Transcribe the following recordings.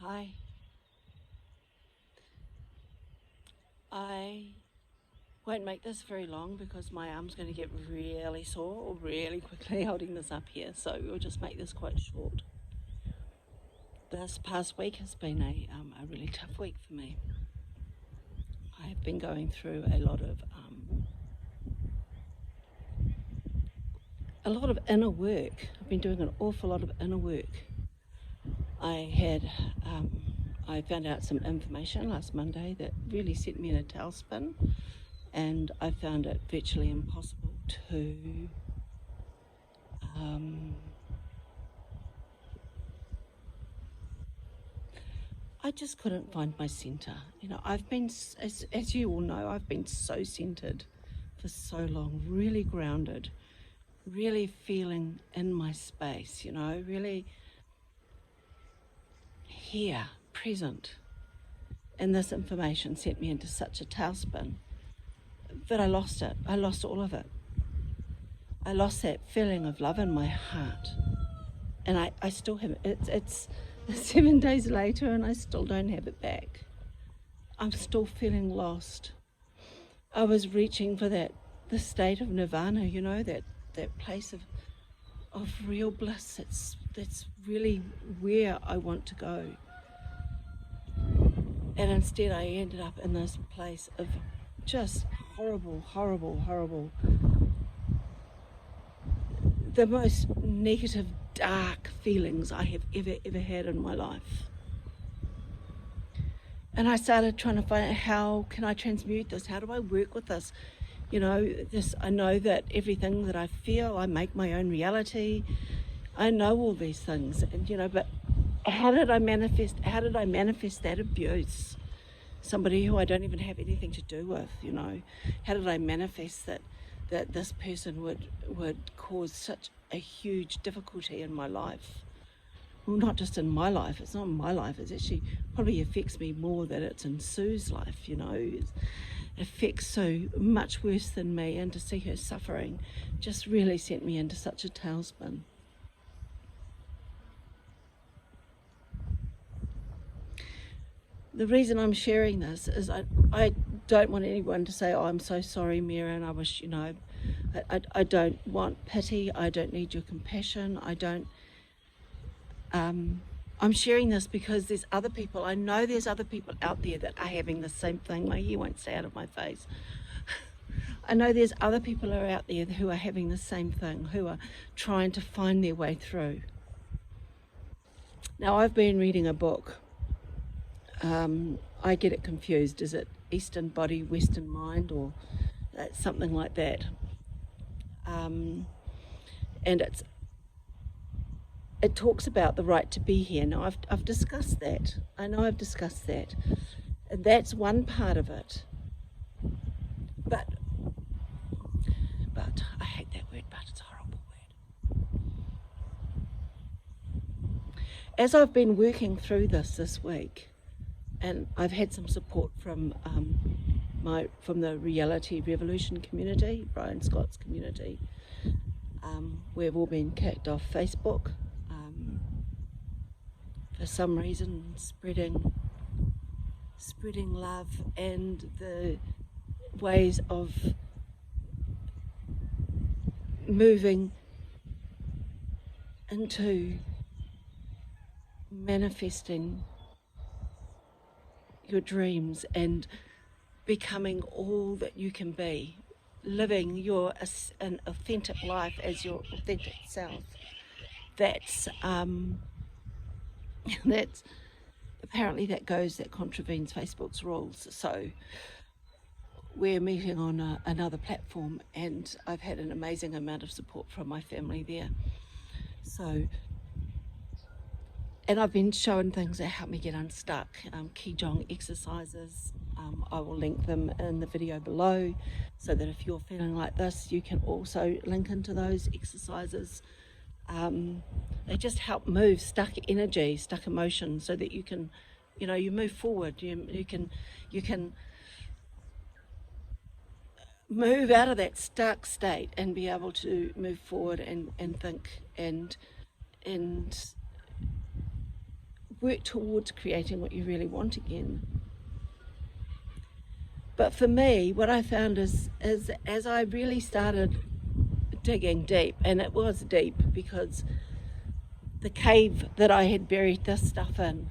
Hi. I won't make this very long because my arm's going to get really sore really quickly holding this up here, so we'll just make this quite short. This past week has been a really tough week for me. I have been going through a lot of inner work. I've been doing an awful lot of inner work. I found out some information last Monday that really sent me in a tailspin, and I found it virtually impossible to I just couldn't find my centre. I've been, as you all know, I've been so centred for so long, really grounded, really feeling in my space, really here, present. And this information sent me into such a tailspin that I lost it. I lost all of it. I lost that feeling of love in my heart. And I still have it. It's 7 days later and I still don't have it back. I'm still feeling lost. I was reaching for the state of nirvana, that place of real bliss. That's really where I want to go. And instead I ended up in this place of just horrible, the most negative, dark feelings I have ever had in my life. And I started trying to find out, how can I transmute this? How do I work with this? I know that everything that I feel, I make my own reality. I know all these things, and but how did I manifest that abuse? Somebody who I don't even have anything to do with, How did I manifest that this person would cause such a huge difficulty in my life? Well, not just in my life, it's not in my life, it's actually probably affects me more than it's in Sue's life, It affects Sue much worse than me, and to see her suffering just really sent me into such a tailspin. The reason I'm sharing this is I don't want anyone to say, oh, I'm so sorry, Mira, and I wish, I don't want pity, I don't need your compassion, I'm sharing this because there's other people, I know there's other people out there that are having the same thing. My hair won't stay out of my face. I know there's other people who are out there who are having the same thing, who are trying to find their way through. Now, I've been reading a book. I get it confused. Is it Eastern Body, Western Mind, or something like that? And it talks about the right to be here. Now, I've discussed that. I know I've discussed that. And that's one part of it. But I hate that word, but it's a horrible word. As I've been working through this week, and I've had some support from the Reality Revolution community, Brian Scott's community. We've all been kicked off Facebook for some reason, spreading love and the ways of moving into manifesting your dreams and becoming all that you can be, living an authentic life as your authentic self. That's apparently that contravenes Facebook's rules. So we're meeting on another platform, and I've had an amazing amount of support from my family there. So, and I've been shown things that help me get unstuck, Qigong exercises. I will link them in the video below, so that if you're feeling like this, you can also link into those exercises. They just help move stuck energy, stuck emotion, so that you can, you move forward. You can move out of that stuck state and be able to move forward and think and work towards creating what you really want again. But for me, what I found is as I really started digging deep, and it was deep because the cave that I had buried this stuff in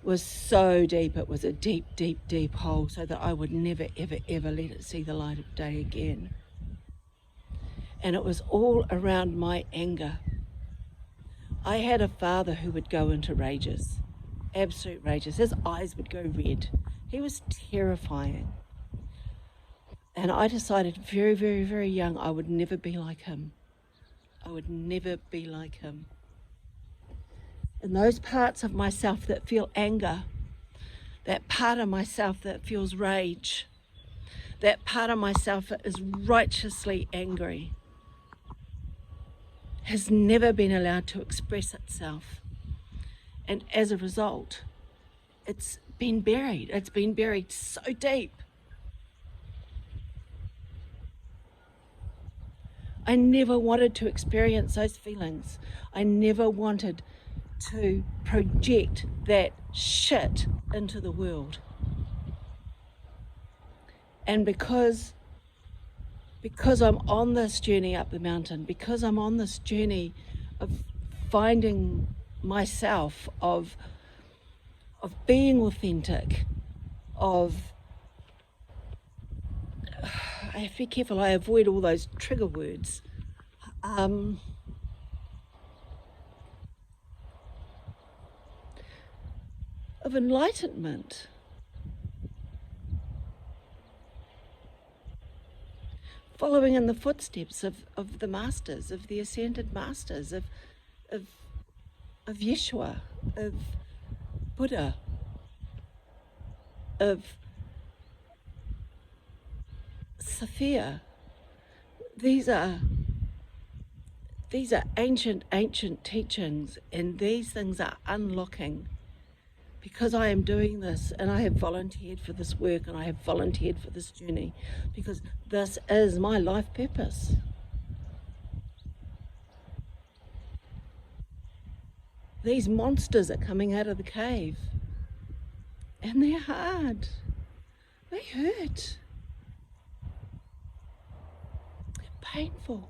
was so deep. It was a deep, deep, deep hole, so that I would never, ever, ever let it see the light of day again. And it was all around my anger. I had a father who would go into rages, absolute rages. His eyes would go red. He was terrifying. And I decided very, very, very young I would never be like him. I would never be like him. And those parts of myself that feel anger, that part of myself that feels rage, that part of myself that is righteously angry, has never been allowed to express itself. And as a result, it's been buried. It's been buried so deep. I never wanted to experience those feelings. I never wanted to project that shit into the world. And because I'm on this journey up the mountain, because I'm on this journey of finding myself, of being authentic, of I have to be careful I avoid all those trigger words. Of enlightenment. Following in the footsteps of the masters, of the ascended masters, of Yeshua, of Buddha, of Sophia. These are ancient teachings, and these things are unlocking because I am doing this, and I have volunteered for this work, and I have volunteered for this journey, because this is my life purpose. These monsters are coming out of the cave, and they're hard. They hurt. They're painful.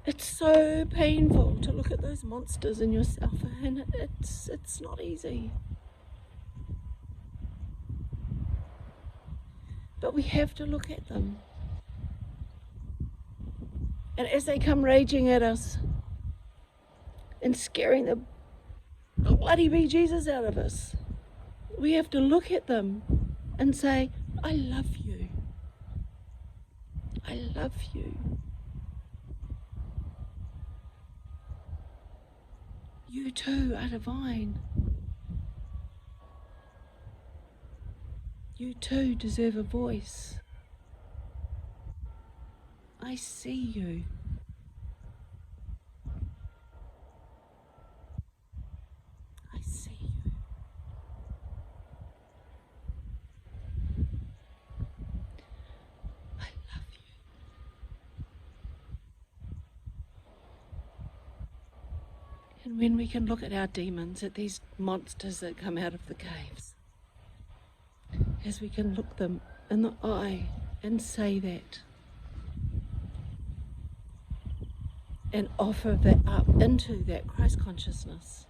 It's so painful to look at those monsters in yourself, and it's not easy. But we have to look at them. And as they come raging at us and scaring the bloody bejesus out of us, we have to look at them and say, I love you. I love you. You too are divine. You too deserve a voice. I see you. I see you. I love you. And when we can look at our demons, at these monsters that come out of the caves, as we can look them in the eye and say that, and offer that up into that Christ consciousness,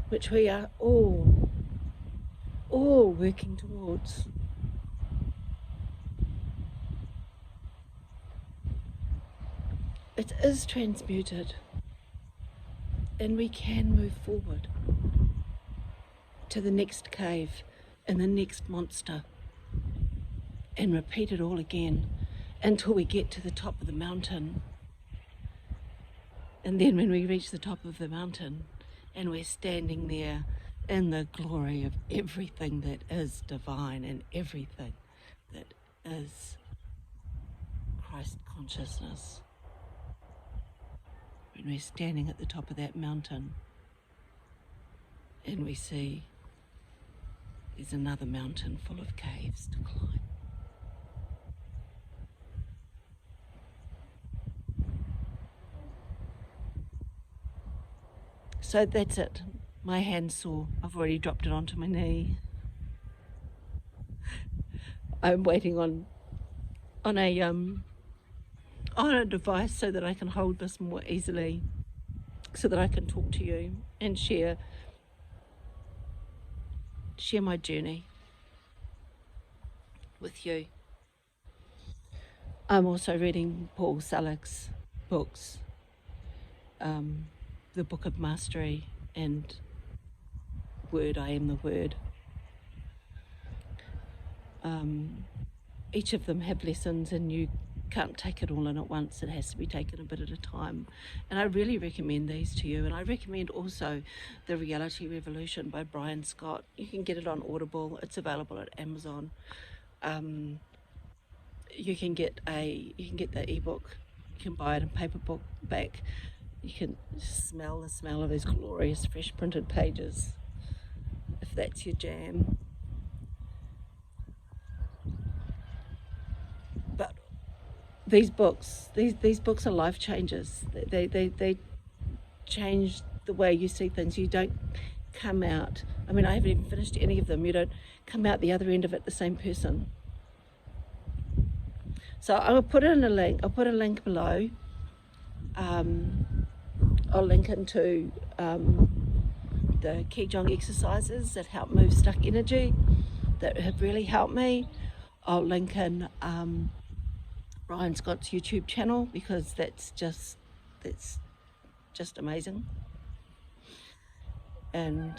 which we are all working towards. It is transmuted, and we can move forward to the next cave and the next monster, and repeat it all again until we get to the top of the mountain. And then when we reach the top of the mountain and we're standing there in the glory of everything that is divine and everything that is Christ consciousness, when we're standing at the top of that mountain and we see there's another mountain full of caves to climb. So that's it. My hand's sore. I've already dropped it onto my knee. I'm waiting on a device so that I can hold this more easily, so that I can talk to you and share my journey with you. I'm also reading Paul Selleck's books, The Book of Mastery and Word, I Am the Word. Each of them have lessons, and you can't take it all in at once. It has to be taken a bit at a time. And I really recommend these to you. And I recommend also The Reality Revolution by Brian Scott. You can get it on Audible. It's available at Amazon. You can get the ebook. You can buy it in paperback back. You can smell the smell of those glorious fresh printed pages, if that's your jam. But these books are life changers. They change the way you see things. You don't come out, I mean, I haven't even finished any of them. You don't come out the other end of it the same person. So I'll put in a link. I'll put a link below. I'll link into the Qigong exercises that help move stuck energy, that have really helped me. I'll link in Brian Scott's YouTube channel, because that's just amazing. And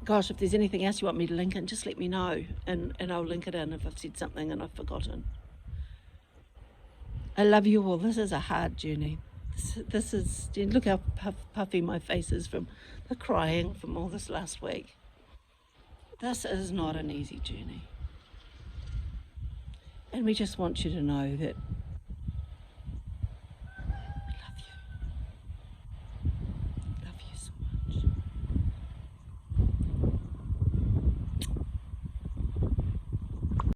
gosh, if there's anything else you want me to link in, just let me know, and I'll link it in if I've said something and I've forgotten. I love you all. This is a hard journey. This is, look how puffy my face is from the crying from all this last week. This is not an easy journey. And we just want you to know that